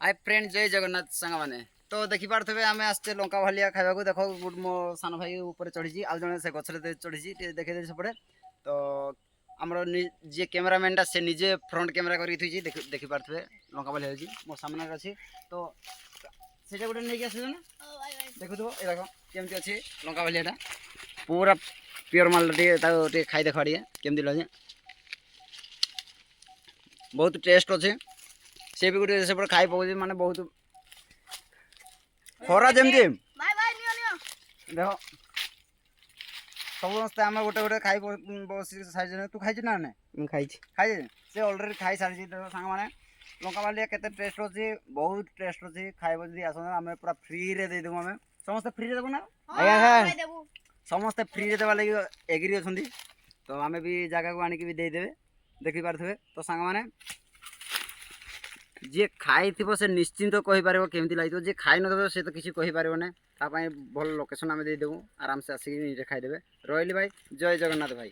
Hi friend जय जगन्नाथ सांग मैंने तो देखी पारे आम आसचे लंका भालिया खावा देख मो सान भाई ऊपर चढ़ी आउ जड़े से गचरे चढ़ी देखी सेपटे तो आमर जी कैमेरामैनटा से निजे फ्रंट कैमेरा करके देखी पारे लंका भालिया होगी मो सामने अच्छी तो सीटा गोटे नहीं आस ना देखु ये देख केमती अच्छी लंका भालियाटा पूरा प्योर माल खाई देख केमती लगे बहुत टेस्ट अच्छे से भी गोटे सेपटे खाई पकड़ माने बहुत खरा जमती देख समस्ते आम गोटे गोटे खाई बस सारी तू खाई ना ना खाई से अलरेडी खाई सारी सांग मैंने लंका भालिया केते टेस्ट अच्छी बहुत टेस्ट अच्छी खाइब जी आस आम पूरा फ्री रे देदेबू आम समस्ते फ्री देबू ना समस्ते फ्री देवा लगे एग्री अच्छा तो आम भी जगह को आनिक भी देदेवे देखी पारे तो सांग मैंने जी खाई से निश्चिंत कहीपर केमी लगे जी खाई न सी तो किसी कहीपर ना भल लोकेशन आम देदेबू आराम से आसिक खाईदे रही भाई जय जगन्नाथ भाई।